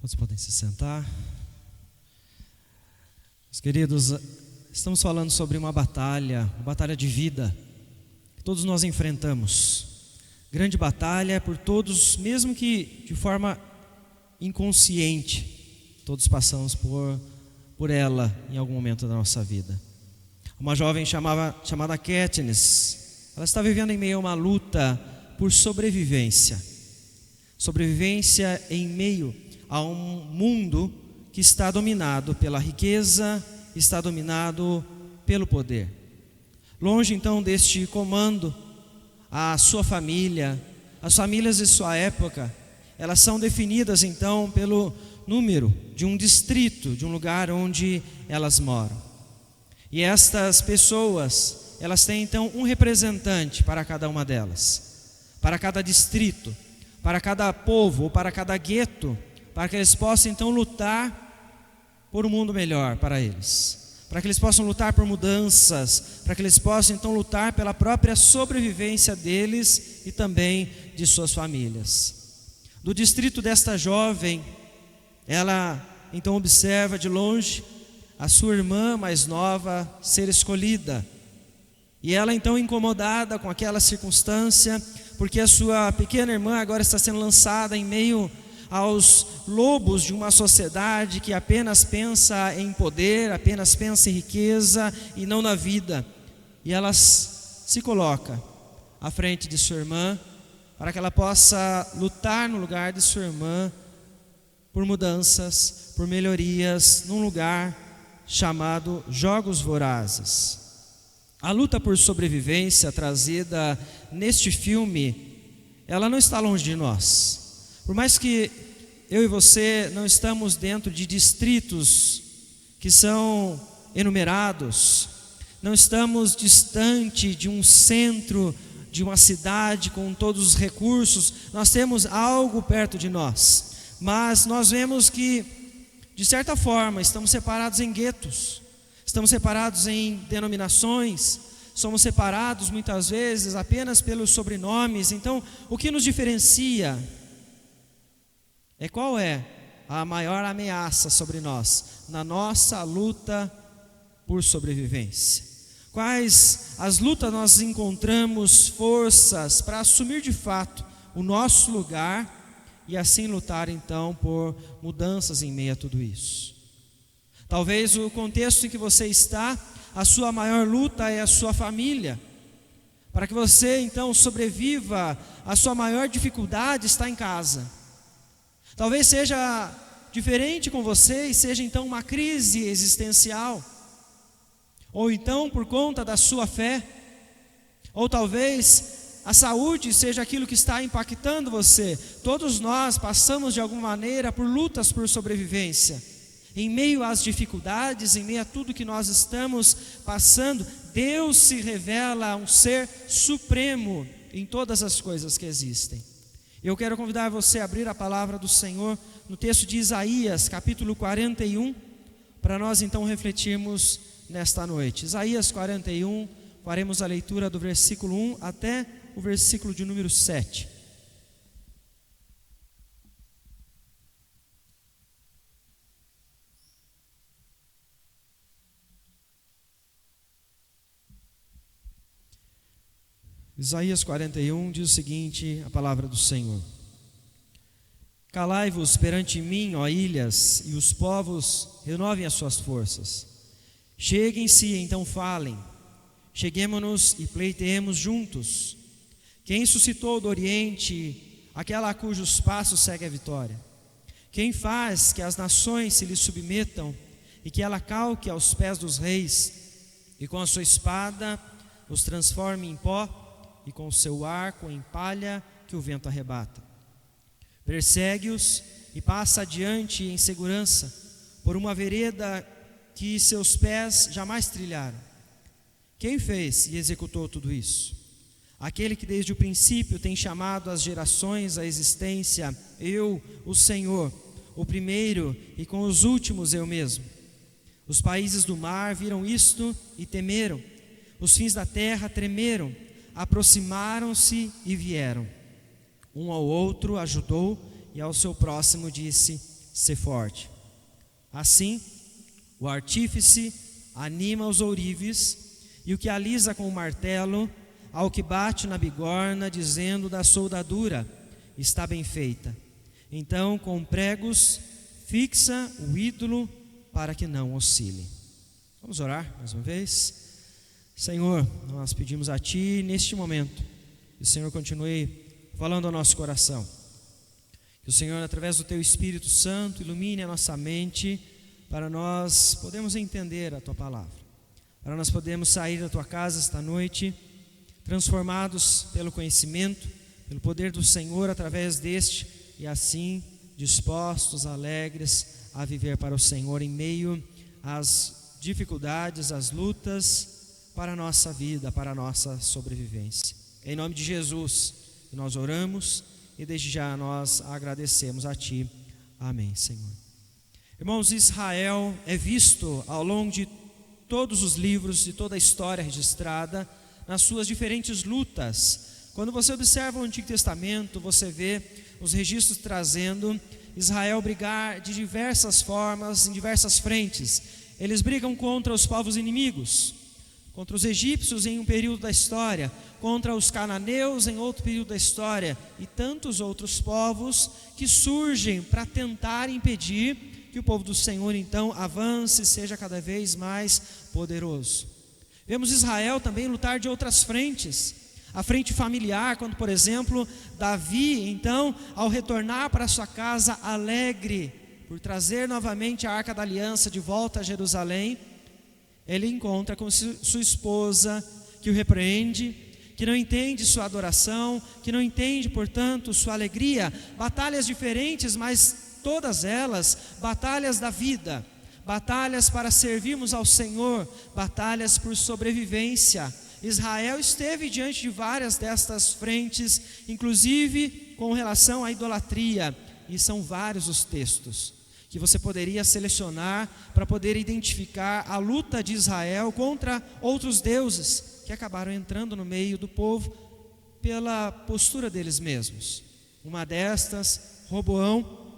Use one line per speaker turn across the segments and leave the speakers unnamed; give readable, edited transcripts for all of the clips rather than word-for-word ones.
Todos podem se sentar. Meus queridos, estamos falando sobre uma batalha de vida, que todos nós enfrentamos. Grande batalha por todos, mesmo que de forma inconsciente, todos passamos por ela em algum momento da nossa vida. Uma jovem chamada Katniss, ela está vivendo em meio a uma luta por sobrevivência. Sobrevivência em meio a um mundo que está dominado pela riqueza, está dominado pelo poder. Longe então deste comando, a sua família, as famílias de sua época, elas são definidas então pelo número de um distrito, de um lugar onde elas moram. E estas pessoas, elas têm então um representante para cada uma delas, para cada distrito, para cada povo ou para cada gueto, para que eles possam então lutar por um mundo melhor para eles, para que eles possam lutar por mudanças, para que eles possam então lutar pela própria sobrevivência deles e também de suas famílias. Do distrito desta jovem, ela então observa de longe a sua irmã mais nova ser escolhida, e ela então incomodada com aquela circunstância, porque a sua pequena irmã agora está sendo lançada em meio aos lobos de uma sociedade que apenas pensa em poder, apenas pensa em riqueza e não na vida. E ela se coloca à frente de sua irmã para que ela possa lutar no lugar de sua irmã por mudanças, por melhorias, num lugar chamado Jogos Vorazes. A luta por sobrevivência trazida neste filme, ela não está longe de nós. Por mais que eu e você não estamos dentro de distritos que são enumerados, não estamos distante de um centro, de uma cidade com todos os recursos, nós temos algo perto de nós, mas nós vemos que, de certa forma, estamos separados em guetos, estamos separados em denominações, somos separados muitas vezes apenas pelos sobrenomes. Então, o que nos diferencia qual é a maior ameaça sobre nós, na nossa luta por sobrevivência. Quais as lutas nós encontramos forças para assumir de fato o nosso lugar e assim lutar então por mudanças em meio a tudo isso. Talvez o contexto em que você está, a sua maior luta é a sua família. Para que você então sobreviva, a sua maior dificuldade está em casa. Talvez seja diferente com você e seja então uma crise existencial, ou então por conta da sua fé, ou talvez a saúde seja aquilo que está impactando você. Todos nós passamos de alguma maneira por lutas por sobrevivência. Em meio às dificuldades, em meio a tudo que nós estamos passando, Deus se revela um ser supremo em todas as coisas que existem. Eu quero convidar você a abrir a palavra do Senhor no texto de Isaías, capítulo 41, para nós então refletirmos nesta noite. Isaías 41, faremos a leitura do versículo 1 até o versículo de número 7. Isaías 41 diz o seguinte, a palavra do Senhor: Calai-vos perante mim, ó ilhas, e os povos renovem as suas forças. Cheguem-se, então falem, cheguemo-nos e pleiteemos juntos. Quem suscitou do Oriente aquela a cujos passos segue a vitória? Quem faz que as nações se lhe submetam e que ela calque aos pés dos reis, e com a sua espada os transforme em pó, e com o seu arco em palha que o vento arrebata? Persegue-os e passa adiante em segurança, por uma vereda que seus pés jamais trilharam. Quem fez e executou tudo isso? Aquele que desde o princípio tem chamado as gerações à existência, eu, o Senhor, o primeiro e com os últimos eu mesmo. Os países do mar viram isto e temeram, os fins da terra tremeram, aproximaram-se e vieram. Um ao outro ajudou e ao seu próximo disse: sê forte. Assim, o artífice anima os ourives, e o que alisa com o martelo, ao que bate na bigorna, dizendo da soldadura, está bem feita. Então, com pregos, fixa o ídolo para que não oscile. Vamos orar mais uma vez? Senhor, nós pedimos a Ti neste momento, que o Senhor continue falando ao nosso coração. Que o Senhor, através do Teu Espírito Santo, ilumine a nossa mente, para nós podermos entender a Tua palavra, para nós podermos sair da Tua casa esta noite, transformados pelo conhecimento, pelo poder do Senhor através deste, e assim dispostos, alegres a viver para o Senhor em meio às dificuldades, às lutas, para a nossa vida, para a nossa sobrevivência. Em nome de Jesus, nós oramos e desde já nós agradecemos a Ti. Amém, Senhor. Irmãos, Israel é visto ao longo de todos os livros e toda a história registrada nas suas diferentes lutas. Quando você observa o Antigo Testamento, você vê os registros trazendo Israel brigar de diversas formas, em diversas frentes. Eles brigam contra os povos inimigos, contra os egípcios em um período da história, contra os cananeus em outro período da história, e tantos outros povos que surgem para tentar impedir que o povo do Senhor então avance e seja cada vez mais poderoso. Vemos Israel também lutar de outras frentes, a frente familiar, quando por exemplo Davi então, ao retornar para sua casa alegre por trazer novamente a Arca da Aliança de volta a Jerusalém, ele encontra com sua esposa que o repreende, que não entende sua adoração, que não entende, portanto, sua alegria. Batalhas diferentes, mas todas elas batalhas da vida, batalhas para servirmos ao Senhor, batalhas por sobrevivência. Israel esteve diante de várias destas frentes, inclusive com relação à idolatria, e são vários os textos que você poderia selecionar para poder identificar a luta de Israel contra outros deuses que acabaram entrando no meio do povo pela postura deles mesmos. Uma destas, Roboão,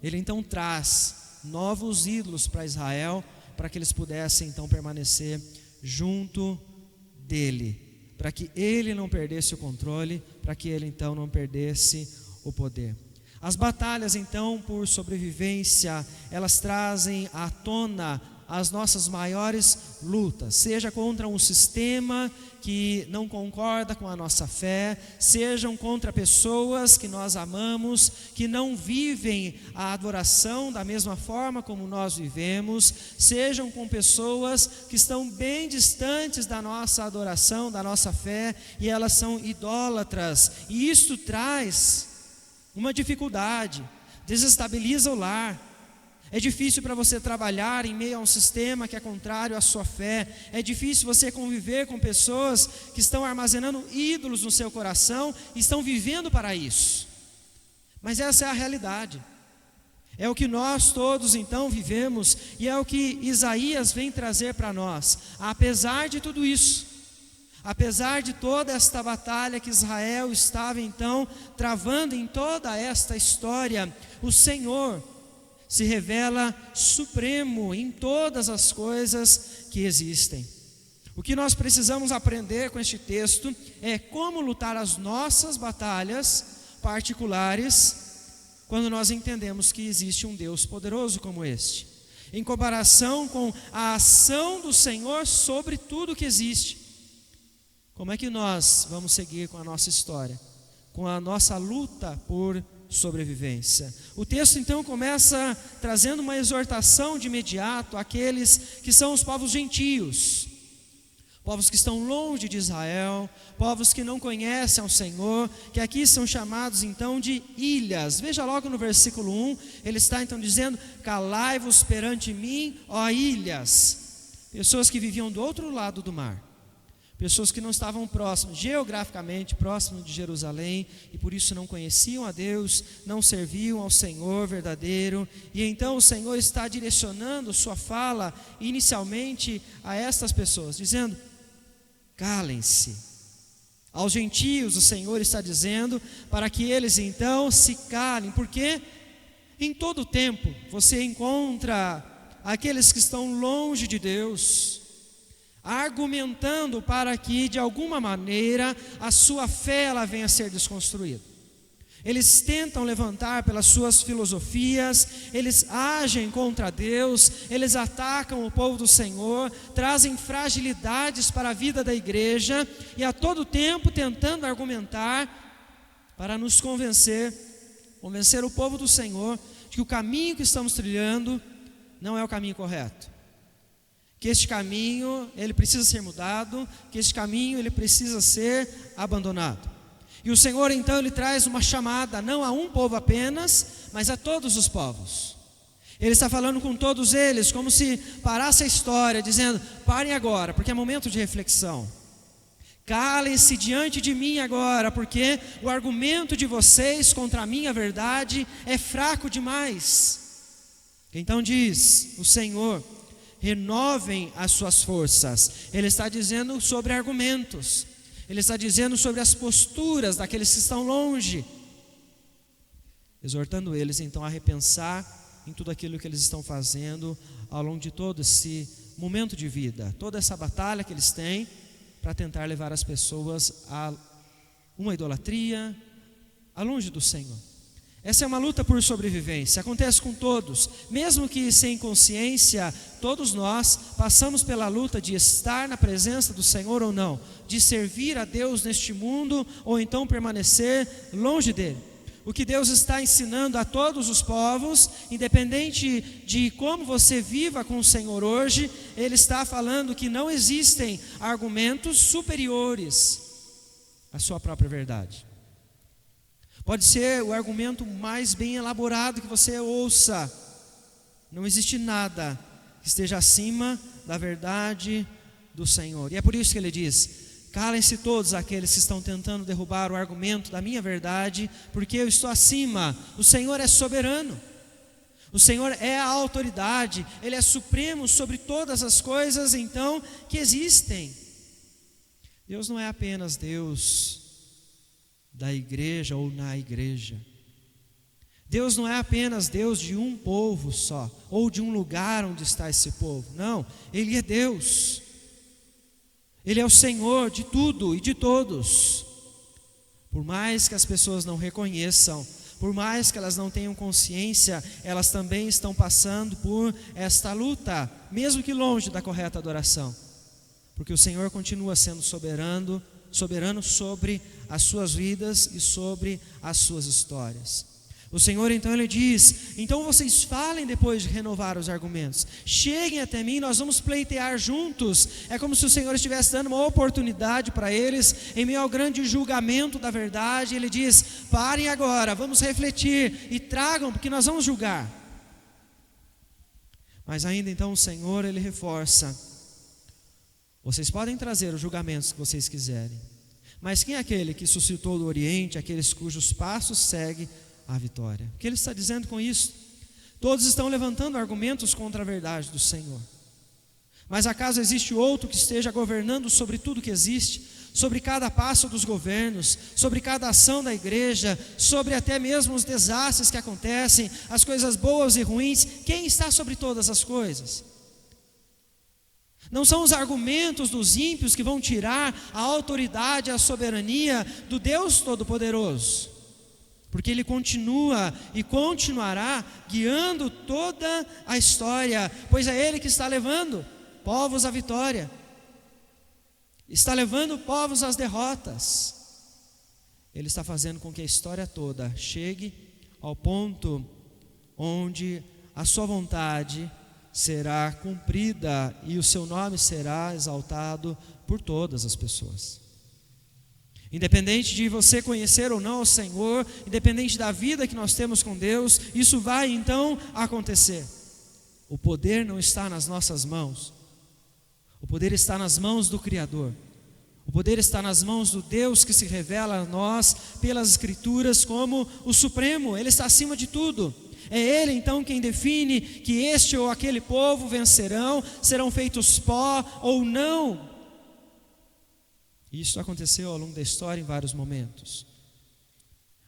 ele então traz novos ídolos para Israel, para que eles pudessem então permanecer junto dele, para que ele não perdesse o controle, para que ele então não perdesse o poder. As batalhas então por sobrevivência, elas trazem à tona as nossas maiores lutas, seja contra um sistema que não concorda com a nossa fé, sejam contra pessoas que nós amamos, que não vivem a adoração da mesma forma como nós vivemos, sejam com pessoas que estão bem distantes da nossa adoração, da nossa fé, e elas são idólatras, e isto traz uma dificuldade, desestabiliza o lar. É difícil para você trabalhar em meio a um sistema que é contrário à sua fé. É difícil você conviver com pessoas que estão armazenando ídolos no seu coração e estão vivendo para isso. Mas essa é a realidade. É o que nós todos então vivemos, e é o que Isaías vem trazer para nós. Apesar de tudo isso, apesar de toda esta batalha que Israel estava então travando em toda esta história, o Senhor se revela supremo em todas as coisas que existem. O que nós precisamos aprender com este texto é como lutar as nossas batalhas particulares quando nós entendemos que existe um Deus poderoso como este, em comparação com a ação do Senhor sobre tudo que existe. Como é que nós vamos seguir com a nossa história, com a nossa luta por sobrevivência? O texto então começa trazendo uma exortação de imediato àqueles que são os povos gentios, povos que estão longe de Israel, povos que não conhecem ao Senhor, que aqui são chamados então de ilhas. Veja logo no versículo 1, ele está então dizendo: calai-vos perante mim, ó ilhas. Pessoas que viviam do outro lado do mar, pessoas que não estavam próximas, geograficamente próximos de Jerusalém, e por isso não conheciam a Deus, não serviam ao Senhor verdadeiro. E então o Senhor está direcionando sua fala inicialmente a estas pessoas, dizendo: calem-se. Aos gentios o Senhor está dizendo para que eles então se calem. Por quê? Em todo tempo você encontra aqueles que estão longe de Deus, argumentando para que de alguma maneira a sua fé ela venha a ser desconstruída. Eles tentam levantar pelas suas filosofias, eles agem contra Deus, eles atacam o povo do Senhor, trazem fragilidades para a vida da igreja e a todo tempo tentando argumentar para nos convencer o povo do Senhor de que o caminho que estamos trilhando não é o caminho correto, que este caminho ele precisa ser mudado, que este caminho ele precisa ser abandonado. E o Senhor então ele traz uma chamada não a um povo apenas, mas a todos os povos. Ele está falando com todos eles como se parasse a história, dizendo: parem agora, porque é momento de reflexão. Calem-se diante de mim agora, porque o argumento de vocês contra a minha verdade é fraco demais. Então diz o Senhor: renovem as suas forças. Ele está dizendo sobre argumentos, ele está dizendo sobre as posturas daqueles que estão longe, exortando eles então a repensar em tudo aquilo que eles estão fazendo ao longo de todo esse momento de vida, toda essa batalha que eles têm para tentar levar as pessoas a uma idolatria, a longe do Senhor. Essa é uma luta por sobrevivência, acontece com todos, mesmo que sem consciência, todos nós passamos pela luta de estar na presença do Senhor ou não, de servir a Deus neste mundo ou então permanecer longe dele. O que Deus está ensinando a todos os povos, independente de como você viva com o Senhor hoje, Ele está falando que não existem argumentos superiores à sua própria verdade. Pode ser o argumento mais bem elaborado que você ouça, não existe nada que esteja acima da verdade do Senhor. E é por isso que Ele diz: calem-se todos aqueles que estão tentando derrubar o argumento da minha verdade, porque eu estou acima. O Senhor é soberano, o Senhor é a autoridade, Ele é supremo sobre todas as coisas então que existem. Deus não é apenas Deus da igreja ou na igreja. Deus não é apenas Deus de um povo só, ou de um lugar onde está esse povo. Não, Ele é Deus. Ele é o Senhor de tudo e de todos. Por mais que as pessoas não reconheçam, por mais que elas não tenham consciência, elas também estão passando por esta luta, mesmo que longe da correta adoração, porque o Senhor continua sendo soberano sobre as suas vidas e sobre as suas histórias. O Senhor então Ele diz: então vocês falem depois de renovar os argumentos, cheguem até mim, nós vamos pleitear juntos. É como se o Senhor estivesse dando uma oportunidade para eles, em meio ao grande julgamento da verdade. Ele diz: parem agora, vamos refletir e tragam, porque nós vamos julgar. Mas ainda então o Senhor Ele reforça: vocês podem trazer os julgamentos que vocês quiserem, mas quem é aquele que suscitou do Oriente aqueles cujos passos segue a vitória? O que Ele está dizendo com isso? Todos estão levantando argumentos contra a verdade do Senhor, mas acaso existe outro que esteja governando sobre tudo que existe, sobre cada passo dos governos, sobre cada ação da igreja, sobre até mesmo os desastres que acontecem, as coisas boas e ruins? Quem está sobre todas as coisas? Não são os argumentos dos ímpios que vão tirar a autoridade, a soberania do Deus Todo-Poderoso, porque Ele continua e continuará guiando toda a história, pois é Ele que está levando povos à vitória, está levando povos às derrotas. Ele está fazendo com que a história toda chegue ao ponto onde a sua vontade será cumprida e o seu nome será exaltado por todas as pessoas. Independente de você conhecer ou não o Senhor, independente da vida que nós temos com Deus, isso vai então acontecer. O poder não está nas nossas mãos, o poder está nas mãos do Criador. O poder está nas mãos do Deus que se revela a nós pelas Escrituras como o Supremo. Ele está acima de tudo. É Ele então quem define que este ou aquele povo vencerão, serão feitos pó ou não. Isso aconteceu ao longo da história em vários momentos.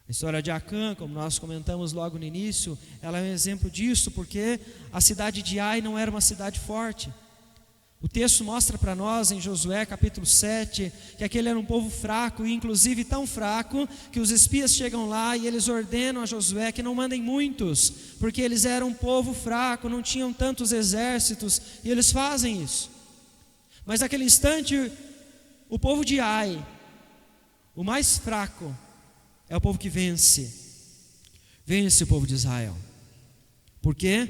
A história de Acã, como nós comentamos logo no início, ela é um exemplo disso, porque a cidade de Ai não era uma cidade forte. O texto mostra para nós em Josué capítulo 7, que aquele era um povo fraco, e inclusive tão fraco, que os espias chegam lá e eles ordenam a Josué que não mandem muitos, porque eles eram um povo fraco, não tinham tantos exércitos, e eles fazem isso. Mas naquele instante, o povo de Ai, o mais fraco, é o povo que vence o povo de Israel. Por quê?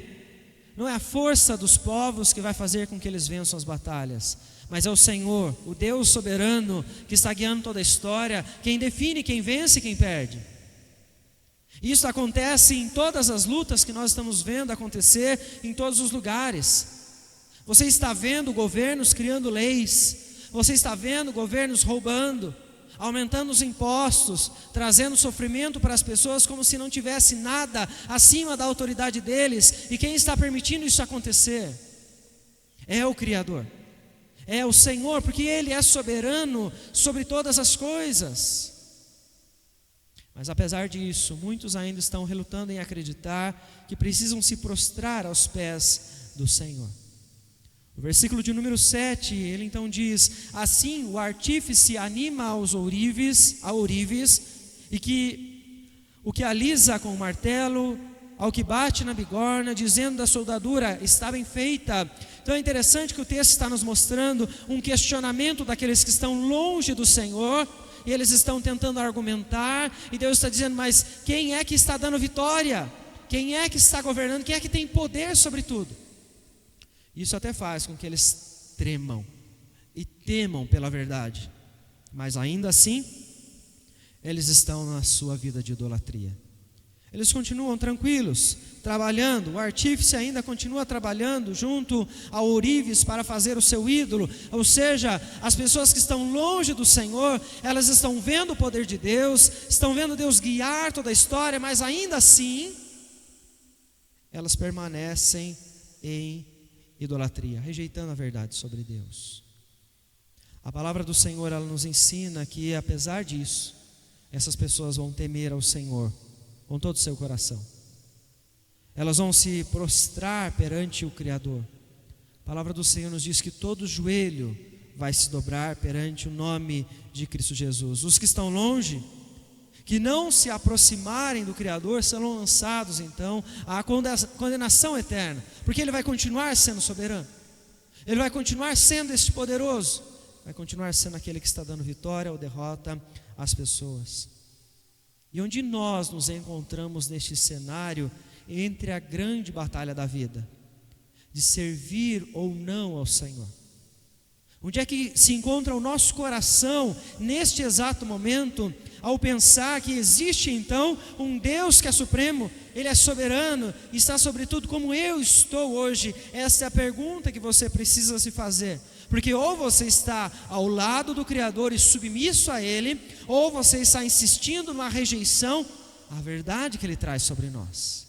Não é a força dos povos que vai fazer com que eles vençam as batalhas, mas é o Senhor, o Deus soberano, que está guiando toda a história, quem define quem vence e quem perde. Isso acontece em todas as lutas que nós estamos vendo acontecer em todos os lugares. Você está vendo governos criando leis, você está vendo governos roubando, aumentando os impostos, trazendo sofrimento para as pessoas como se não tivesse nada acima da autoridade deles. E quem está permitindo isso acontecer? É o Criador, é o Senhor, porque Ele é soberano sobre todas as coisas. Mas apesar disso, muitos ainda estão relutando em acreditar que precisam se prostrar aos pés do Senhor. O versículo de número 7, ele então diz: assim o artífice anima aos ourives, e que o que alisa com o martelo, ao que bate na bigorna, dizendo da soldadura, está bem feita. Então é interessante que o texto está nos mostrando um questionamento daqueles que estão longe do Senhor, e eles estão tentando argumentar, e Deus está dizendo: mas quem é que está dando vitória? Quem é que está governando? Quem é que tem poder sobre tudo? Isso até faz com que eles tremam e temam pela verdade, mas ainda assim, eles estão na sua vida de idolatria. Eles continuam tranquilos, trabalhando, o artífice ainda continua trabalhando junto ao ourives para fazer o seu ídolo, ou seja, as pessoas que estão longe do Senhor, elas estão vendo o poder de Deus, estão vendo Deus guiar toda a história, mas ainda assim, elas permanecem em idolatria, rejeitando a verdade sobre Deus. A palavra do Senhor, ela nos ensina que apesar disso, essas pessoas vão temer ao Senhor com todo o seu coração. Elas vão se prostrar perante o Criador. A palavra do Senhor nos diz que todo joelho vai se dobrar perante o nome de Cristo Jesus. Os que estão longe, que não se aproximarem do Criador, serão lançados então à condenação eterna, porque Ele vai continuar sendo soberano, Ele vai continuar sendo este poderoso, vai continuar sendo aquele que está dando vitória ou derrota às pessoas. E onde nós nos encontramos neste cenário, entre a grande batalha da vida, de servir ou não ao Senhor? Onde é que se encontra o nosso coração neste exato momento, ao pensar que existe então um Deus que é supremo, Ele é soberano, está sobre tudo, como eu estou hoje? Essa é a pergunta que você precisa se fazer, porque ou você está ao lado do Criador e submisso a Ele, ou você está insistindo numa rejeição à verdade que Ele traz sobre nós,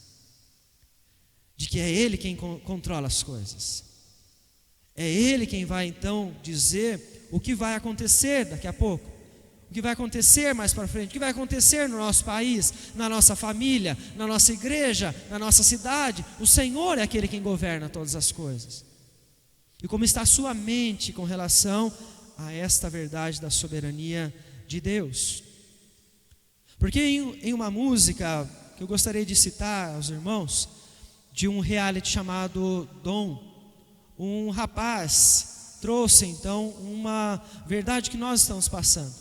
de que é Ele quem controla as coisas. É Ele quem vai então dizer o que vai acontecer daqui a pouco, o que vai acontecer mais para frente, o que vai acontecer no nosso país, na nossa família, na nossa igreja, na nossa cidade. O Senhor é aquele quem governa todas as coisas. E como está a sua mente com relação a esta verdade da soberania de Deus? Porque em uma música que eu gostaria de citar aos irmãos, de um reality chamado Dom, um rapaz trouxe então uma verdade que nós estamos passando.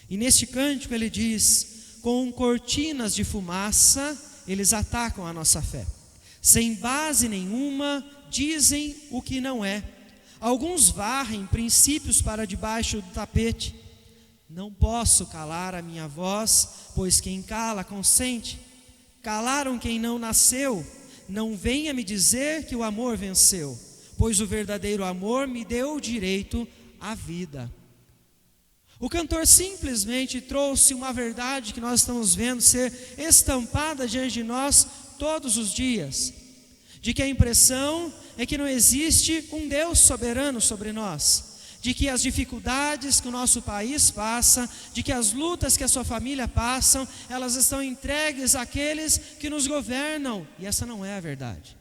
E neste cântico ele diz: com cortinas de fumaça eles atacam a nossa fé, sem base nenhuma dizem o que não é. Alguns varrem princípios para debaixo do tapete. Não posso calar a minha voz, pois quem cala consente. Calaram quem não nasceu. Não venha me dizer que o amor venceu, pois o verdadeiro amor me deu o direito à vida. O cantor simplesmente trouxe uma verdade que nós estamos vendo ser estampada diante de nós todos os dias, de que a impressão é que não existe um Deus soberano sobre nós, de que as dificuldades que o nosso país passa, de que as lutas que a sua família passam, elas estão entregues àqueles que nos governam, e essa não é a verdade.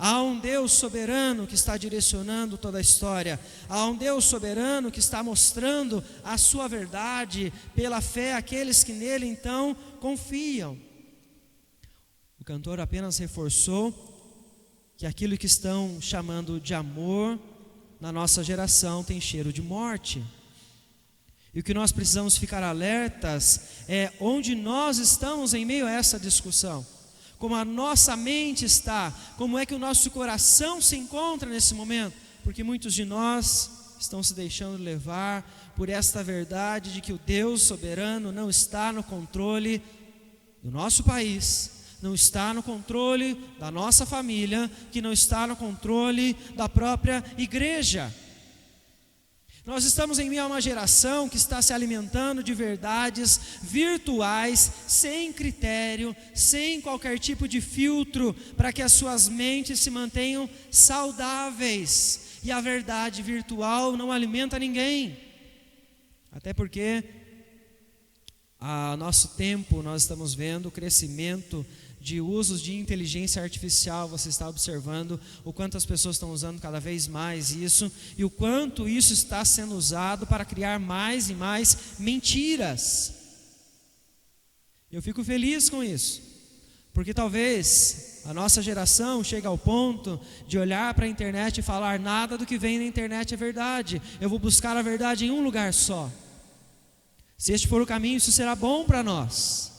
Há um Deus soberano que está direcionando toda a história. Há um Deus soberano que está mostrando a sua verdade pela fé àqueles que nele então confiam. O cantor apenas reforçou que aquilo que estão chamando de amor na nossa geração tem cheiro de morte. E o que nós precisamos ficar alertas é onde nós estamos em meio a essa discussão. Como a nossa mente está, como é que o nosso coração se encontra nesse momento, porque muitos de nós estão se deixando levar por esta verdade de que o Deus soberano não está no controle do nosso país, não está no controle da nossa família, que não está no controle da própria igreja. Nós estamos em meio a uma geração que está se alimentando de verdades virtuais, sem critério, sem qualquer tipo de filtro, para que as suas mentes se mantenham saudáveis. E a verdade virtual não alimenta ninguém. Até porque, a nosso tempo, nós estamos vendo o crescimento de usos de inteligência artificial. Você está observando o quanto as pessoas estão usando cada vez mais isso, e o quanto isso está sendo usado para criar mais e mais mentiras. Eu fico feliz com isso, porque talvez a nossa geração chegue ao ponto de olhar para a internet e falar: nada do que vem na internet é verdade, eu vou buscar a verdade em um lugar só. Se este for o caminho, isso será bom para nós.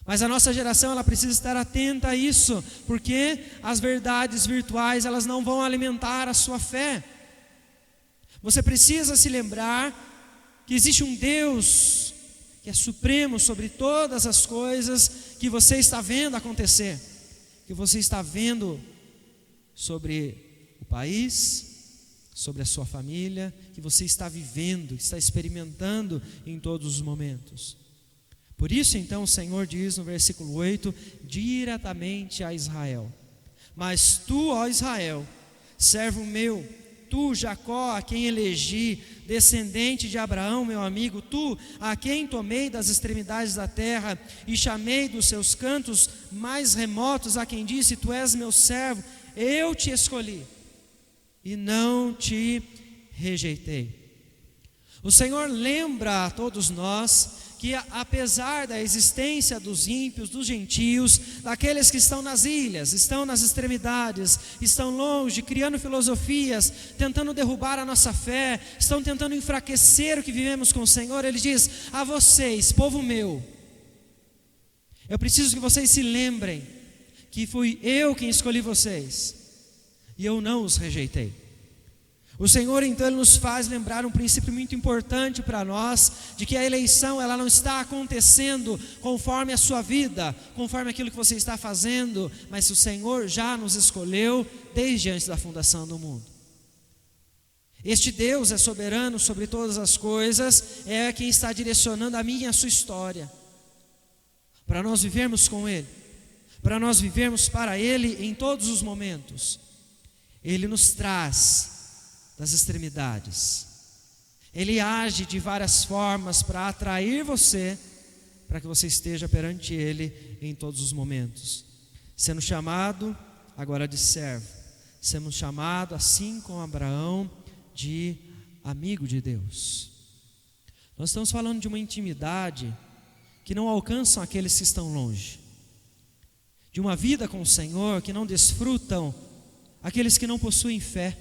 Mas a nossa geração, ela precisa estar atenta a isso, porque as verdades virtuais, elas não vão alimentar a sua fé. Você precisa se lembrar que existe um Deus que é supremo sobre todas as coisas que você está vendo acontecer, que você está vendo sobre o país, sobre a sua família, que você está vivendo, que está experimentando em todos os momentos. Por isso então o Senhor diz no versículo 8, diretamente a Israel: mas tu, ó Israel, servo meu, tu, Jacó, a quem elegi, descendente de Abraão, meu amigo, tu, a quem tomei das extremidades da terra e chamei dos seus cantos mais remotos, a quem disse: tu és meu servo, eu te escolhi e não te rejeitei. O Senhor lembra a todos nós que, apesar da existência dos ímpios, dos gentios, daqueles que estão nas ilhas, estão nas extremidades, estão longe, criando filosofias, tentando derrubar a nossa fé, estão tentando enfraquecer o que vivemos com o Senhor, Ele diz: a vocês, povo meu, eu preciso que vocês se lembrem que fui eu quem escolhi vocês, e eu não os rejeitei. O Senhor então Ele nos faz lembrar um princípio muito importante para nós, de que a eleição, ela não está acontecendo conforme a sua vida, conforme aquilo que você está fazendo, mas o Senhor já nos escolheu desde antes da fundação do mundo. Este Deus é soberano sobre todas as coisas, é quem está direcionando a minha e a sua história, para nós vivermos com Ele, para nós vivermos para Ele em todos os momentos. Ele nos traz das extremidades, Ele age de várias formas para atrair você, para que você esteja perante Ele em todos os momentos, sendo chamado agora de servo, sendo chamado assim como Abraão de amigo de Deus. Nós estamos falando de uma intimidade que não alcançam aqueles que estão longe, de uma vida com o Senhor que não desfrutam aqueles que não possuem fé,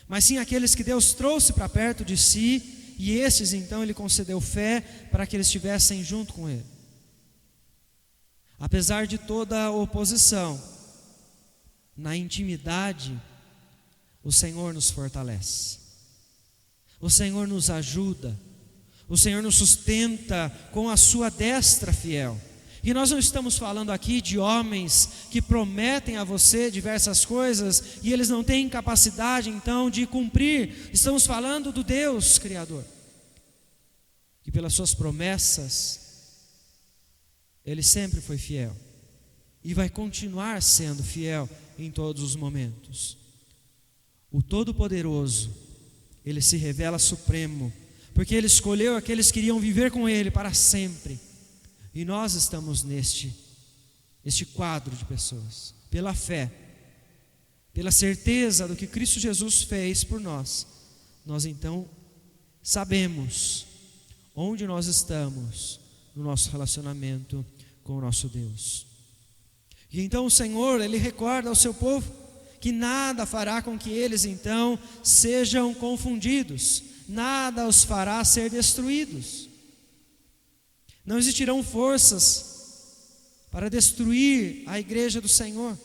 mas sim aqueles que Deus trouxe para perto de si, e esses então Ele concedeu fé para que eles estivessem junto com Ele. Apesar de toda a oposição, na intimidade, o Senhor nos fortalece, o Senhor nos ajuda, o Senhor nos sustenta com a sua destra fiel. E nós não estamos falando aqui de homens que prometem a você diversas coisas e eles não têm capacidade então de cumprir. Estamos falando do Deus Criador, que pelas suas promessas Ele sempre foi fiel e vai continuar sendo fiel em todos os momentos. O Todo-Poderoso, Ele se revela supremo, porque Ele escolheu aqueles que iriam viver com Ele para sempre. E nós estamos neste quadro de pessoas, pela fé, pela certeza do que Cristo Jesus fez por nós. Nós então sabemos onde nós estamos no nosso relacionamento com o nosso Deus. E então o Senhor, Ele recorda ao seu povo que nada fará com que eles então sejam confundidos, nada os fará ser destruídos. Não existirão forças para destruir a igreja do Senhor.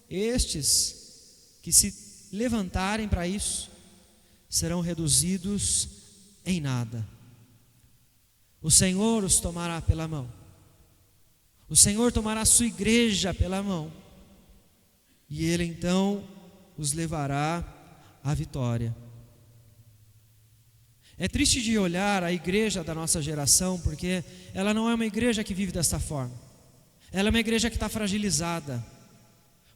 Estes que se levantarem para isso serão reduzidos em nada. O Senhor os tomará pela mão. O Senhor tomará a sua igreja pela mão. E Ele então os levará à vitória. É triste de olhar a igreja da nossa geração, porque ela não é uma igreja que vive desta forma. Ela é uma igreja que está fragilizada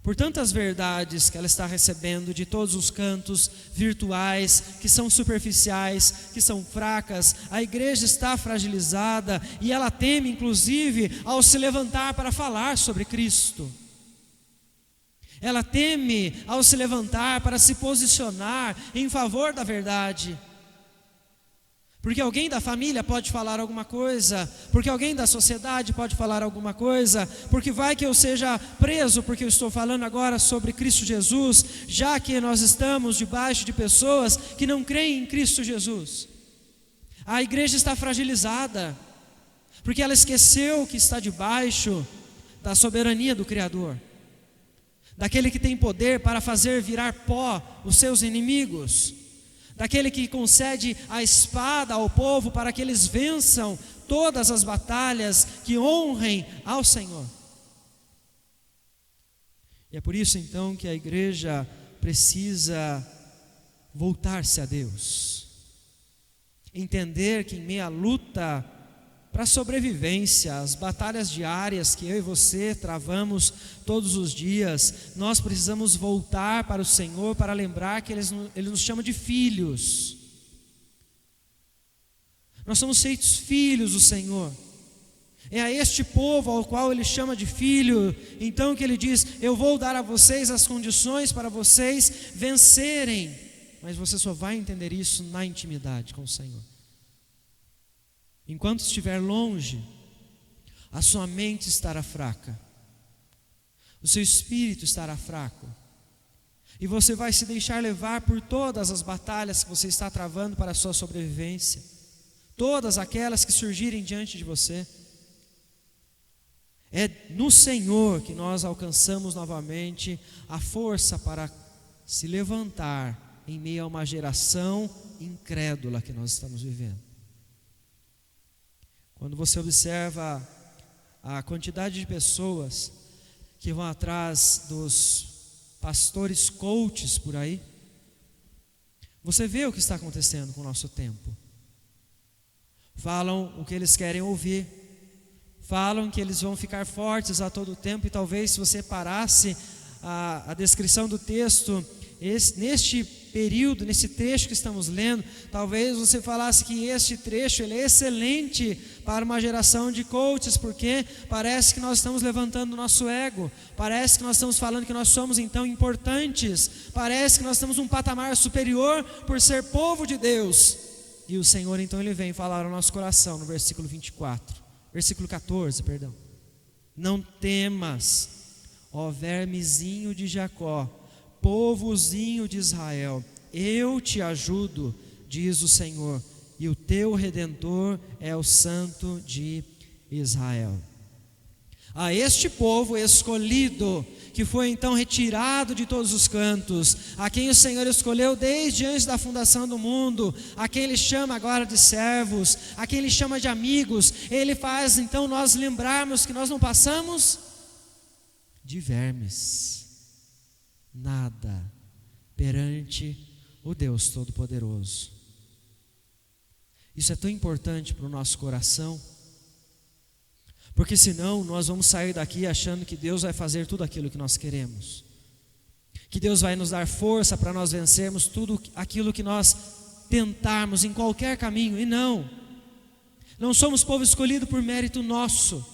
por tantas verdades que ela está recebendo de todos os cantos virtuais, que são superficiais, que são fracas. A igreja está fragilizada e ela teme, inclusive, ao se levantar para falar sobre Cristo. Ela teme ao se levantar para se posicionar em favor da verdade. Porque alguém da família pode falar alguma coisa, porque alguém da sociedade pode falar alguma coisa, porque vai que eu seja preso, porque eu estou falando agora sobre Cristo Jesus, já que nós estamos debaixo de pessoas que não creem em Cristo Jesus. A igreja está fragilizada, porque ela esqueceu que está debaixo da soberania do Criador, daquele que tem poder para fazer virar pó os seus inimigos, daquele que concede a espada ao povo para que eles vençam todas as batalhas, que honrem ao Senhor. E é por isso então que a igreja precisa voltar-se a Deus, entender que em meio à luta para a sobrevivência, as batalhas diárias que eu e você travamos todos os dias, nós precisamos voltar para o Senhor para lembrar que Ele nos chama de filhos. Nós somos feitos filhos do Senhor. É a este povo ao qual Ele chama de filho, então que Ele diz: eu vou dar a vocês as condições para vocês vencerem, mas você só vai entender isso na intimidade com o Senhor. Enquanto estiver longe, a sua mente estará fraca, o seu espírito estará fraco, e você vai se deixar levar por todas as batalhas que você está travando para a sua sobrevivência, todas aquelas que surgirem diante de você. É no Senhor que nós alcançamos novamente a força para se levantar em meio a uma geração incrédula que nós estamos vivendo. Quando você observa a quantidade de pessoas que vão atrás dos pastores coaches por aí, você vê o que está acontecendo com o nosso tempo. Falam o que eles querem ouvir, falam que eles vão ficar fortes a todo tempo, e talvez se você parasse a descrição do texto, neste período, nesse trecho que estamos lendo, talvez você falasse que este trecho ele é excelente para uma geração de coaches, porque parece que nós estamos levantando o nosso ego, parece que nós estamos falando que nós somos então importantes, parece que nós estamos num patamar superior por ser povo de Deus. E o Senhor então Ele vem falar ao nosso coração no versículo 14, perdão. Não temas, ó vermezinho de Jacó, povozinho de Israel, eu te ajudo, diz o Senhor, e o teu Redentor é o Santo de Israel. A este povo escolhido, que foi então retirado de todos os cantos, a quem o Senhor escolheu desde antes da fundação do mundo, a quem Ele chama agora de servos, a quem Ele chama de amigos, Ele faz então nós lembrarmos que nós não passamos de vermes, nada perante o Deus Todo-Poderoso. Isso é tão importante para o nosso coração, porque senão nós vamos sair daqui achando que Deus vai fazer tudo aquilo que nós queremos, que Deus vai nos dar força para nós vencermos tudo aquilo que nós tentarmos em qualquer caminho. E não somos povo escolhido por mérito nosso,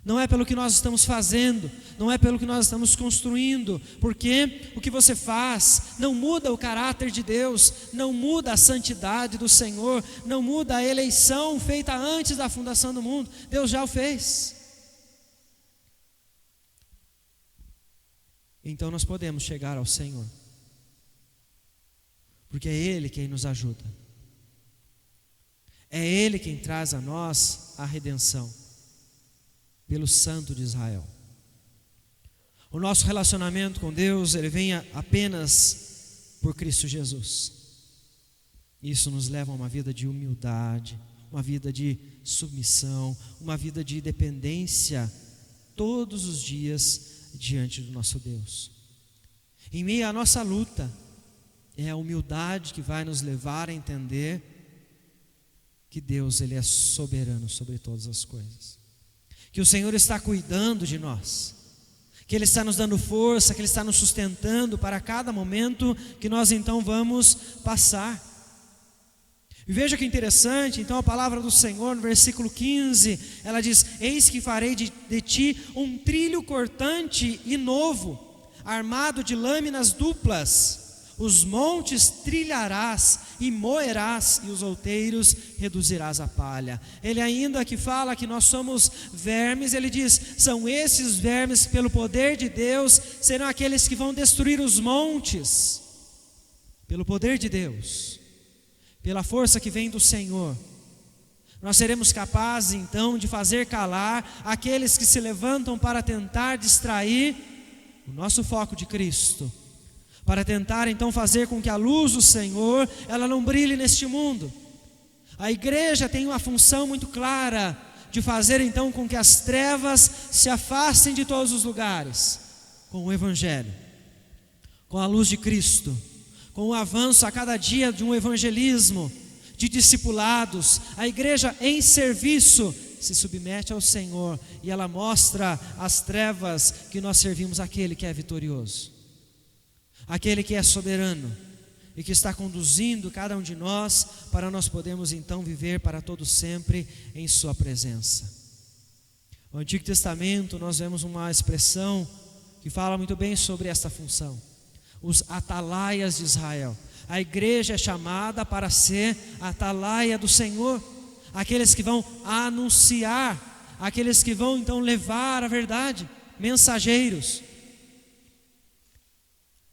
não é pelo que nós estamos fazendo, não é pelo que nós estamos construindo, porque o que você faz não muda o caráter de Deus, não muda a santidade do Senhor, não muda a eleição feita antes da fundação do mundo. Deus já o fez. Então nós podemos chegar ao Senhor, porque é Ele quem nos ajuda, é Ele quem traz a nós a redenção, pelo Santo de Israel. O nosso relacionamento com Deus, ele vem apenas por Cristo Jesus. Isso nos leva a uma vida de humildade, uma vida de submissão, uma vida de dependência todos os dias diante do nosso Deus. Em meio à nossa luta, é a humildade que vai nos levar a entender que Deus, ele é soberano sobre todas as coisas, que o Senhor está cuidando de nós, que Ele está nos dando força, que Ele está nos sustentando para cada momento que nós então vamos passar. E veja que interessante, então a palavra do Senhor no versículo 15, ela diz: eis que farei de ti um trilho cortante e novo, armado de lâminas duplas. Os montes trilharás e moerás, e os outeiros reduzirás a palha. Ele ainda que fala que nós somos vermes, ele diz: são esses vermes, pelo poder de Deus, serão aqueles que vão destruir os montes. Pelo poder de Deus, pela força que vem do Senhor, nós seremos capazes então de fazer calar aqueles que se levantam para tentar distrair o nosso foco de Cristo, para tentar então fazer com que a luz do Senhor, ela não brilhe neste mundo. A igreja tem uma função muito clara, de fazer então com que as trevas se afastem de todos os lugares, com o Evangelho, com a luz de Cristo, com o avanço a cada dia de um evangelismo, de discipulados. A igreja em serviço se submete ao Senhor, e ela mostra às trevas que nós servimos aquele que é vitorioso, aquele que é soberano e que está conduzindo cada um de nós para nós podermos então viver para todo sempre em sua presença. No Antigo Testamento nós vemos uma expressão que fala muito bem sobre esta função: os atalaias de Israel. A igreja é chamada para ser atalaia do Senhor, aqueles que vão anunciar, aqueles que vão então levar a verdade, mensageiros.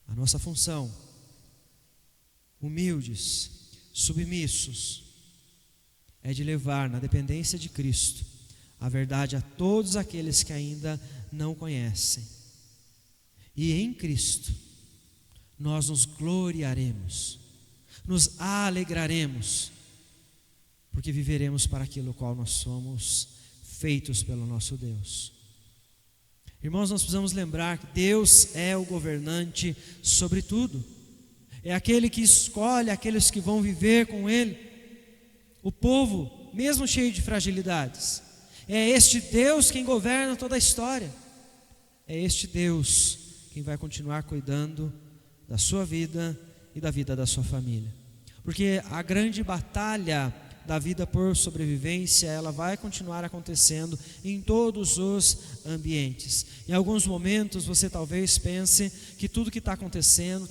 A nossa função, humildes, submissos, é de levar na dependência de Cristo a verdade a todos aqueles que ainda não conhecem. E em Cristo nós nos gloriaremos, nos alegraremos, porque viveremos para aquilo qual nós somos feitos pelo nosso Deus. Irmãos, nós precisamos lembrar que Deus é o governante sobre tudo, é aquele que escolhe aqueles que vão viver com Ele, o povo, mesmo cheio de fragilidades. É este Deus quem governa toda a história, é este Deus quem vai continuar cuidando da sua vida e da vida da sua família, porque a grande batalha da vida por sobrevivência, ela vai continuar acontecendo em todos os ambientes. Em alguns momentos você talvez pense que tudo que está acontecendo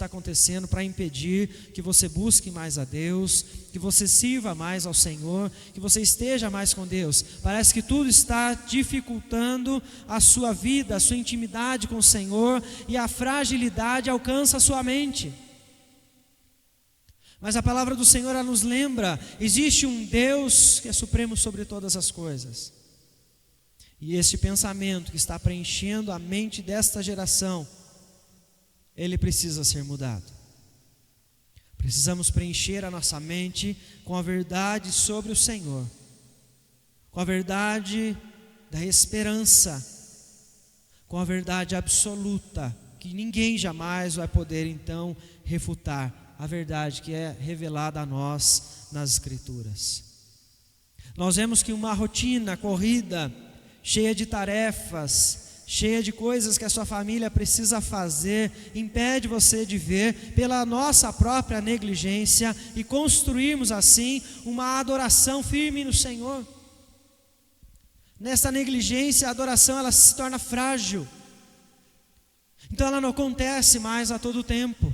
para impedir que você busque mais a Deus, que você sirva mais ao Senhor, que você esteja mais com Deus. Parece que tudo está dificultando a sua vida, a sua intimidade com o Senhor, e a fragilidade alcança a sua mente. Mas a palavra do Senhor, ela nos lembra: existe um Deus que é supremo sobre todas as coisas. E esse pensamento que está preenchendo a mente desta geração, ele precisa ser mudado. Precisamos preencher a nossa mente com a verdade sobre o Senhor, com a verdade da esperança, com a verdade absoluta, que ninguém jamais vai poder então refutar. A verdade que é revelada a nós nas Escrituras. Nós vemos que uma rotina corrida, cheia de tarefas, cheia de coisas que a sua família precisa fazer, impede você de ver pela nossa própria negligência e construirmos assim uma adoração firme no Senhor. Nessa negligência, a adoração ela se torna frágil. Então ela não acontece mais a todo tempo.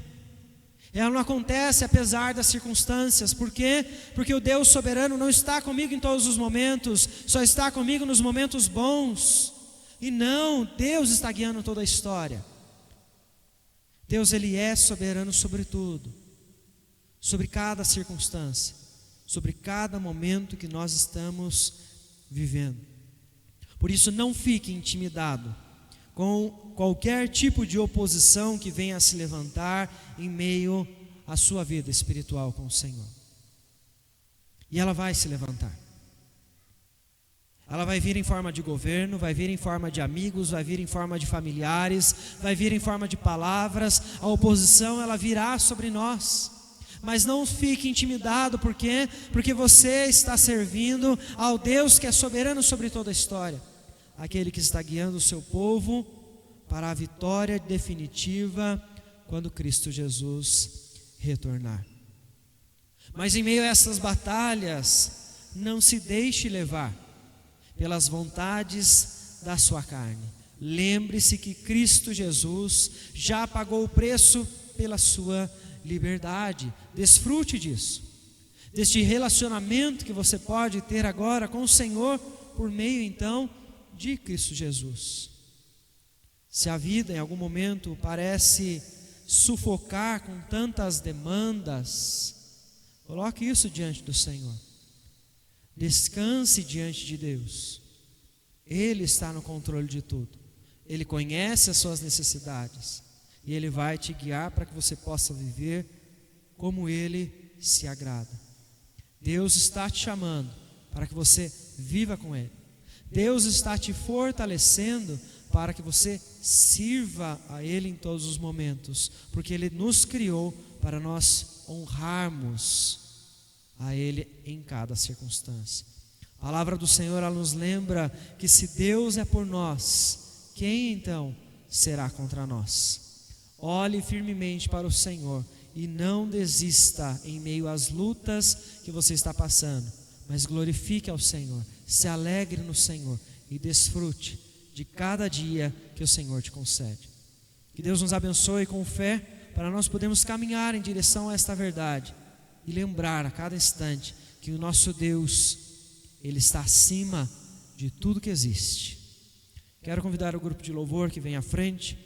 Ela não acontece apesar das circunstâncias. Por quê? Porque o Deus soberano não está comigo em todos os momentos, só está comigo nos momentos bons. E não, Deus está guiando toda a história. Deus, Ele é soberano sobre tudo, sobre cada circunstância, sobre cada momento que nós estamos vivendo. Por isso, não fique intimidado com qualquer tipo de oposição que venha a se levantar em meio à sua vida espiritual com o Senhor. E ela vai se levantar. Ela vai vir em forma de governo, vai vir em forma de amigos, vai vir em forma de familiares, vai vir em forma de palavras. A oposição ela virá sobre nós. Mas não fique intimidado, por quê? Porque você está servindo ao Deus que é soberano sobre toda a história. Aquele que está guiando o seu povo para a vitória definitiva quando Cristo Jesus retornar. Mas em meio a essas batalhas, não se deixe levar pelas vontades da sua carne. Lembre-se que Cristo Jesus já pagou o preço pela sua liberdade. Desfrute disso, deste relacionamento que você pode ter agora com o Senhor por meio então de Cristo Jesus. Se a vida em algum momento parece sufocar com tantas demandas, coloque isso diante do Senhor. Descanse diante de Deus. Ele está no controle de tudo. Ele conhece as suas necessidades e Ele vai te guiar para que você possa viver como Ele se agrada. Deus está te chamando para que você viva com Ele. Deus está te fortalecendo para que você sirva a Ele em todos os momentos, porque Ele nos criou para nós honrarmos a Ele em cada circunstância. A palavra do Senhor ela nos lembra que se Deus é por nós, quem então será contra nós? Olhe firmemente para o Senhor e não desista em meio às lutas que você está passando, mas glorifique ao Senhor, se alegre no Senhor e desfrute de cada dia que o Senhor te concede. Que Deus nos abençoe com fé para nós podermos caminhar em direção a esta verdade e lembrar a cada instante que o nosso Deus, Ele está acima de tudo que existe. Quero convidar o grupo de louvor que vem à frente